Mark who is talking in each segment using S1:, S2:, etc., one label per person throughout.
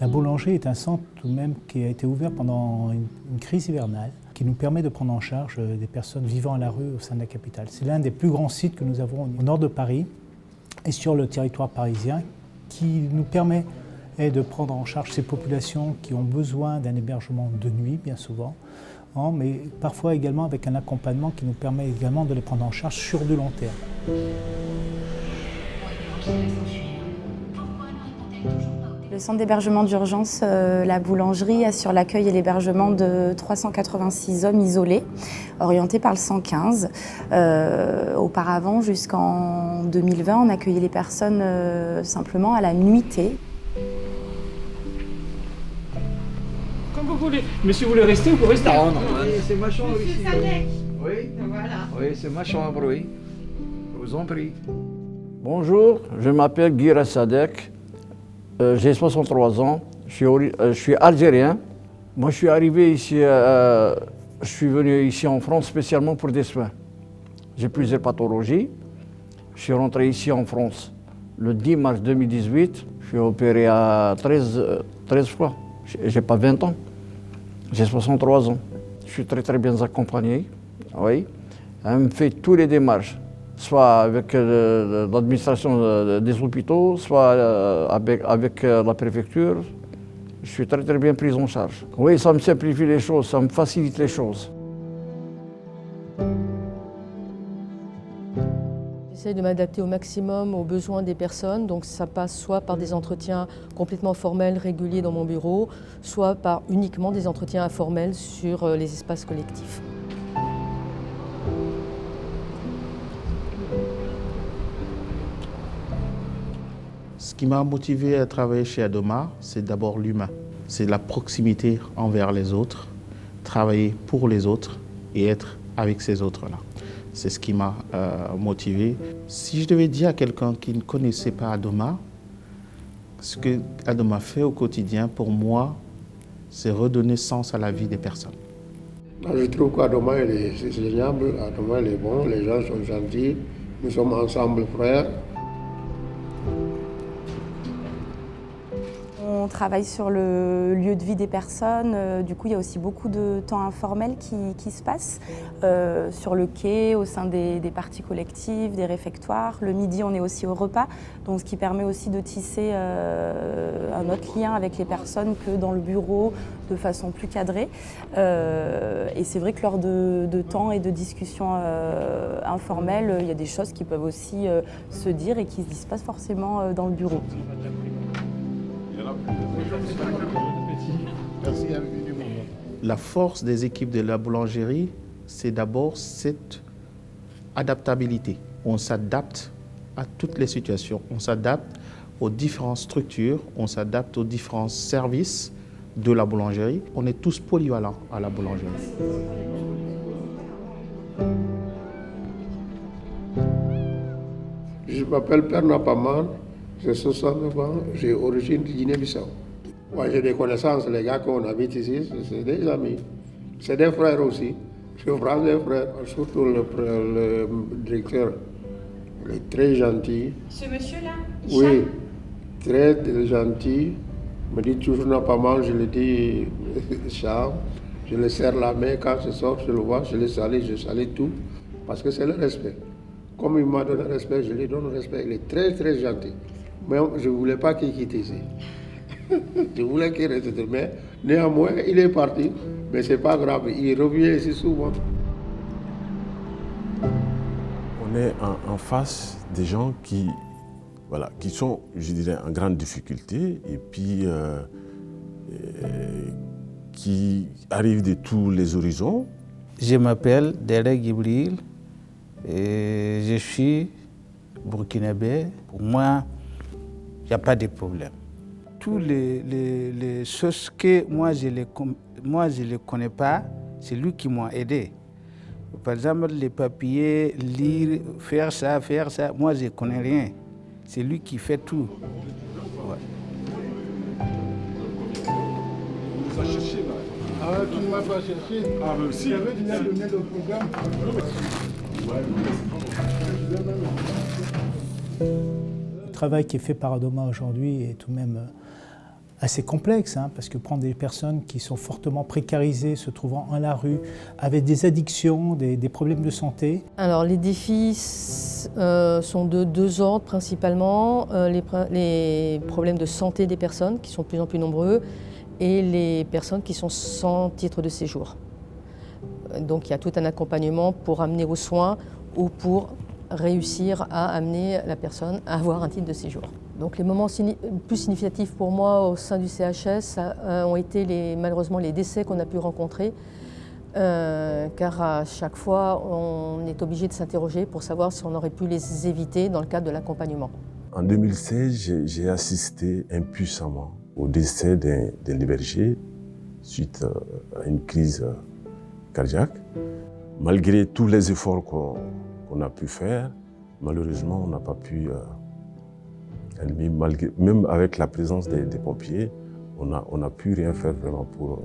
S1: La boulangerie est un centre tout de même qui a été ouvert pendant une crise hivernale, qui nous permet de prendre en charge des personnes vivant à la rue au sein de la capitale. C'est l'un des plus grands sites que nous avons au nord de Paris et sur le territoire parisien, qui nous permet de prendre en charge ces populations qui ont besoin d'un hébergement de nuit, bien souvent, mais parfois également avec un accompagnement qui nous permet également de les prendre en charge sur du long terme.
S2: Le centre d'hébergement d'urgence, la boulangerie, assure l'accueil et l'hébergement de 386 hommes isolés, orientés par le 115. Auparavant, jusqu'en 2020, on accueillait les personnes simplement à la nuitée.
S3: Comme vous voulez. Mais si vous voulez rester, vous pouvez rester.
S4: Non, non, c'est ma chambre ici. Oui,
S5: Voilà.
S4: oui, c'est ma chambre, oui. Je vous en prie.
S6: Bonjour, je m'appelle Guira Sadek, j'ai 63 ans, je suis algérien. Moi je suis arrivé ici, je suis venu ici en France spécialement pour des soins. J'ai plusieurs pathologies. Je suis rentré ici en France le 10 mars 2018. Je suis opéré à 13 fois. J'ai pas 20 ans, j'ai 63 ans. Je suis très bien accompagné. Oui. Elle me fait tous les démarches, soit avec l'administration des hôpitaux, soit avec la préfecture. Je suis très bien pris en charge. Oui, ça me simplifie les choses, ça me facilite les choses.
S7: J'essaie de m'adapter au maximum aux besoins des personnes, donc ça passe soit par des entretiens complètement formels, réguliers dans mon bureau, soit par uniquement des entretiens informels sur les espaces collectifs.
S8: Ce qui m'a motivé à travailler chez Adoma, c'est d'abord l'humain. C'est la proximité envers les autres, travailler pour les autres et être avec ces autres-là. C'est ce qui m'a motivé. Si je devais dire à quelqu'un qui ne connaissait pas Adoma, ce que Adoma fait au quotidien, pour moi, c'est redonner sens à la vie des personnes.
S9: Je trouve qu'Adoma est génial, Adoma est bon, les gens sont gentils, nous sommes ensemble frères.
S2: On travaille sur le lieu de vie des personnes, du coup il y a aussi beaucoup de temps informel qui se passe sur le quai, au sein des parties collectives, des réfectoires. Le midi on est aussi au repas, donc ce qui permet aussi de tisser un autre lien avec les personnes que dans le bureau de façon plus cadrée. Et c'est vrai que lors de temps et de discussions informelles, il y a des choses qui peuvent aussi se dire et qui ne se disent pas forcément dans le bureau.
S8: La force des équipes de la boulangerie, c'est d'abord cette adaptabilité. On s'adapte à toutes les situations, on s'adapte aux différentes structures, on s'adapte aux différents services de la boulangerie. On est tous polyvalents à la boulangerie.
S9: Je m'appelle Perna Paman, j'ai 69 ans, j'ai origine du Guinée-Bissau. Moi j'ai des connaissances, les gars qu'on habite ici, c'est des amis. C'est des frères aussi. Je prends des frères, surtout le directeur. Il est très gentil.
S5: Ce monsieur-là,
S9: Oui, très gentil. Il me dit toujours n'a pas mal, je lui dis Charles. Je le serre la main quand je sors, je le vois, je le salue, je salue tout. Parce que c'est le respect. Comme il m'a donné le respect, je lui donne le respect. Il est très gentil. Mais je ne voulais pas qu'il quitte ici. Je voulais qu'il reste. Mais néanmoins, il est parti. Mais ce n'est pas grave, il revient ici souvent.
S10: On est en face des gens qui sont, je dirais, en grande difficulté et puis qui arrivent de tous les horizons.
S11: Je m'appelle Derek Gibril et je suis burkinabé. Pour moi, il n'y a pas de problème. Toutes les choses que moi je ne connais pas, c'est lui qui m'a aidé. Par exemple, les papiers, lire, faire ça, moi je ne connais rien. C'est lui qui fait tout. Ouais.
S9: Ah, tu ne m'as pas cherché.
S10: Ah, mais si.
S9: J'avais déjà donné le programme.
S1: Le travail qui est fait par Adoma aujourd'hui est tout de même assez complexe, hein, parce que prendre des personnes qui sont fortement précarisées, se trouvant à la rue, avec des addictions, des problèmes de santé.
S7: Alors les défis sont de deux ordres principalement, les problèmes de santé des personnes qui sont de plus en plus nombreux et les personnes qui sont sans titre de séjour. Donc il y a tout un accompagnement pour amener aux soins ou pour réussir à amener la personne à avoir un titre de séjour. Donc les moments plus significatifs pour moi au sein du CHS ont été malheureusement les décès qu'on a pu rencontrer, car à chaque fois on est obligé de s'interroger pour savoir si on aurait pu les éviter dans le cadre de l'accompagnement.
S10: En 2016, j'ai assisté impuissamment au décès d'un berger suite à une crise cardiaque. Malgré tous les efforts qu'on a pu faire, malheureusement on n'a pas pu même avec la présence des pompiers, on n'a pu rien faire vraiment pour...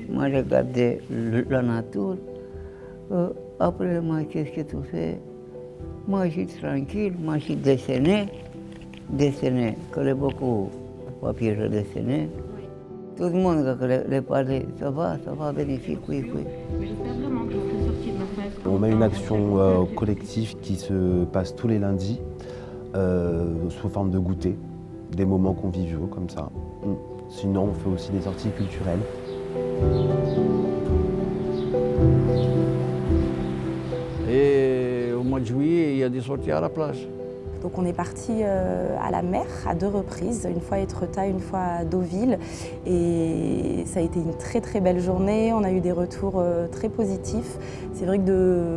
S5: Moi, j'ai regardé la nature. Après, moi, qu'est-ce que tu fais? Moi, je suis tranquille, moi, je suis dessiné, que j'ai beaucoup de papier à dessiner. Tout le monde, quand les parler, ça va, bénéfique, oui.
S12: On a une action collective qui se passe tous les lundis, sous forme de goûter, des moments conviviaux comme ça. Sinon, on fait aussi des sorties culturelles.
S6: Et au mois de juillet, il y a des sorties à la plage.
S2: Donc on est parti à la mer à 2 reprises, une fois à Étretat, une fois à Deauville. Et ça a été une très très belle journée, on a eu des retours très positifs. C'est vrai que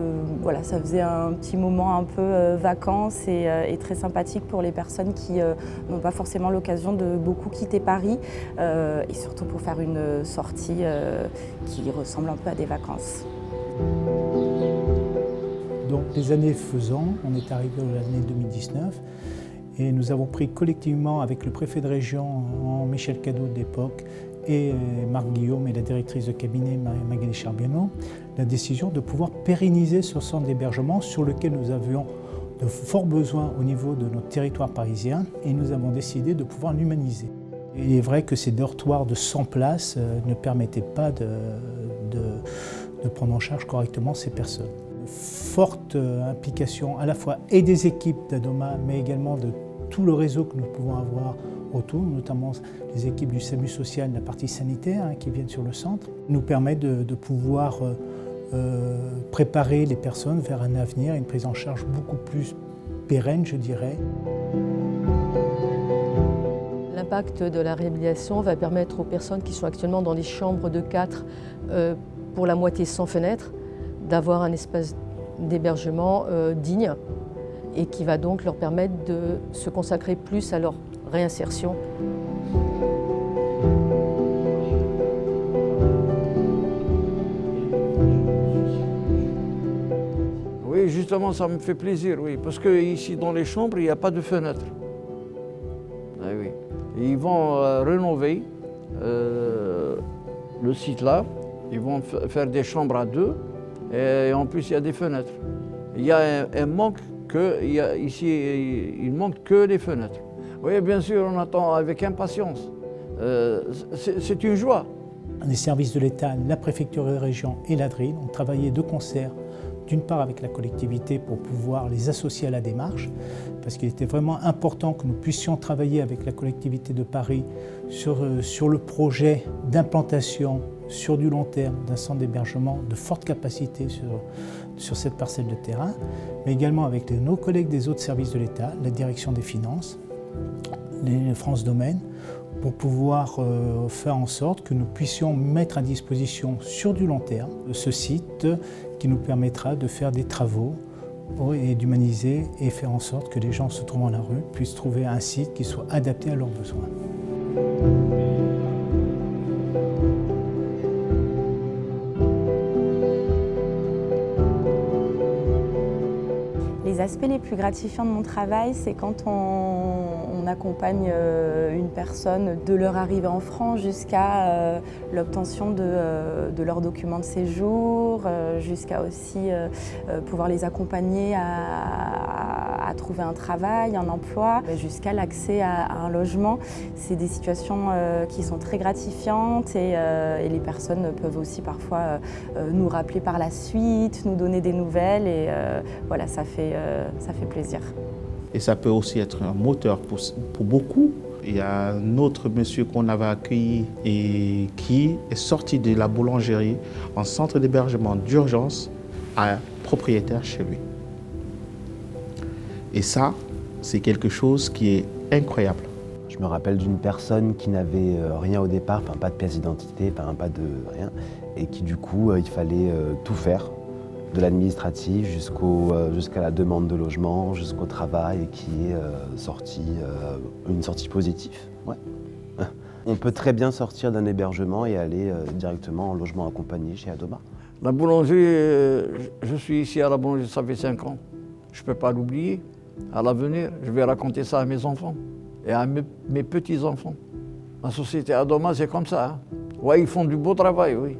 S2: ça faisait un petit moment un peu vacances et très sympathique pour les personnes qui n'ont pas forcément l'occasion de beaucoup quitter Paris. Et surtout pour faire une sortie qui ressemble un peu à des vacances.
S1: Donc les années faisant, on est arrivé à l'année 2019 et nous avons pris collectivement avec le préfet de région, Michel Cadot de l'époque, et Marc Guillaume et la directrice de cabinet Magali Charbiano, la décision de pouvoir pérenniser ce centre d'hébergement sur lequel nous avions de forts besoins au niveau de notre territoire parisien et nous avons décidé de pouvoir l'humaniser. Il est vrai que ces dortoirs de 100 places ne permettaient pas de prendre en charge correctement ces personnes. Forte implication à la fois et des équipes d'Adoma, mais également de tout le réseau que nous pouvons avoir autour, notamment les équipes du SAMU social, la partie sanitaire qui viennent sur le centre, nous permet de pouvoir préparer les personnes vers un avenir, une prise en charge beaucoup plus pérenne, je dirais.
S7: L'impact de la réhabilitation va permettre aux personnes qui sont actuellement dans des chambres de 4 pour la moitié sans fenêtre, d'avoir un espace d'hébergement digne et qui va donc leur permettre de se consacrer plus à leur réinsertion.
S6: Oui, justement, ça me fait plaisir, oui, parce qu'ici dans les chambres, il n'y a pas de fenêtre. Ah, oui. Et ils vont rénover le site là, ils vont faire des chambres à 2. Et en plus, il y a des fenêtres. Il y a un manque ici, il manque que les fenêtres. Oui, bien sûr, on attend avec impatience. C'est une joie.
S1: Les services de l'État, la préfecture de région et l'ADRIL ont travaillé de concert, d'une part avec la collectivité pour pouvoir les associer à la démarche, parce qu'il était vraiment important que nous puissions travailler avec la collectivité de Paris sur le projet d'implantation sur du long terme d'un centre d'hébergement de forte capacité sur cette parcelle de terrain, mais également avec nos collègues des autres services de l'État, la direction des finances, les France Domaine, pour pouvoir faire en sorte que nous puissions mettre à disposition sur du long terme ce site qui nous permettra de faire des travaux et d'humaniser et faire en sorte que les gens se trouvant à la rue puissent trouver un site qui soit adapté à leurs besoins.
S2: Les Les aspects les plus gratifiants de mon travail, c'est quand on accompagne une personne de leur arrivée en France jusqu'à l'obtention de leurs documents de séjour, jusqu'à aussi pouvoir les accompagner à trouver un travail, un emploi, jusqu'à l'accès à un logement. C'est des situations qui sont très gratifiantes et les personnes peuvent aussi parfois nous rappeler par la suite, nous donner des nouvelles et voilà, ça fait plaisir.
S8: Et ça peut aussi être un moteur pour beaucoup. Il y a un autre monsieur qu'on avait accueilli et qui est sorti de la boulangerie en centre d'hébergement d'urgence à propriétaire chez lui. Et ça, c'est quelque chose qui est incroyable.
S12: Je me rappelle d'une personne qui n'avait rien au départ, enfin pas de pièce d'identité, pas de rien, et qui du coup, il fallait tout faire, de l'administratif jusqu'à la demande de logement, jusqu'au travail, et qui est une sortie positive. Ouais. On peut très bien sortir d'un hébergement et aller directement en logement accompagné chez Adoma.
S6: La boulangerie, je suis ici à la boulangerie, ça fait 5 ans. Je ne peux pas l'oublier. À l'avenir, je vais raconter ça à mes enfants et à mes petits-enfants. La société Adoma, c'est comme ça. Hein. Oui, ils font du beau travail, oui.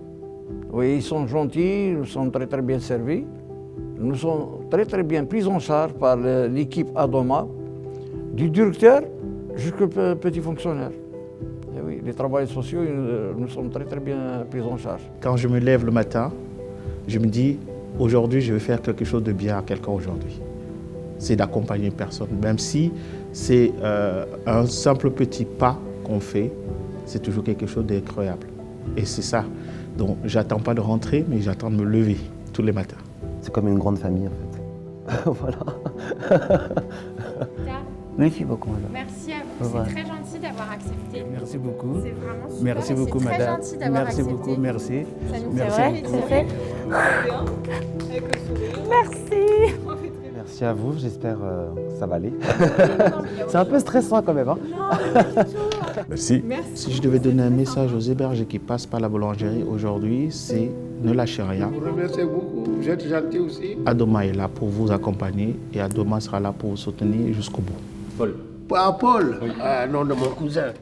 S6: Oui, ils sont gentils, nous sommes très très bien servis. Nous sommes très très bien pris en charge par l'équipe Adoma, du directeur jusqu'au petit fonctionnaire. Et oui, les travailleurs sociaux, nous sommes très très bien pris en charge.
S8: Quand je me lève le matin, je me dis, aujourd'hui, je vais faire quelque chose de bien à quelqu'un aujourd'hui. C'est d'accompagner une personne. Même si c'est un simple petit pas qu'on fait, c'est toujours quelque chose d'incroyable. Et c'est ça. Donc, j'attends pas de rentrer, mais j'attends de me lever tous les matins.
S12: C'est comme une grande famille, en fait. Voilà.
S5: Merci beaucoup, madame.
S13: Merci à vous. C'est très gentil d'avoir accepté.
S11: Merci beaucoup.
S13: C'est vraiment super.
S11: Merci beaucoup, madame.
S13: C'est très gentil d'avoir accepté.
S11: Merci beaucoup, merci.
S13: Ça nous
S11: merci
S13: fait
S11: beaucoup.
S13: vrai,
S2: Merci.
S12: Merci à vous, j'espère que ça va aller. C'est un peu stressant quand même. Hein.
S10: Merci.
S8: Si je devais donner un message aux hébergés qui passent par la boulangerie aujourd'hui, c'est ne lâchez rien.
S9: Je vous remercie beaucoup, vous êtes gentil aussi.
S8: Adoma est là pour vous accompagner et Adoma sera là pour vous soutenir jusqu'au bout.
S9: Paul. Pas Paul, oui. Ah non, de mon cousin.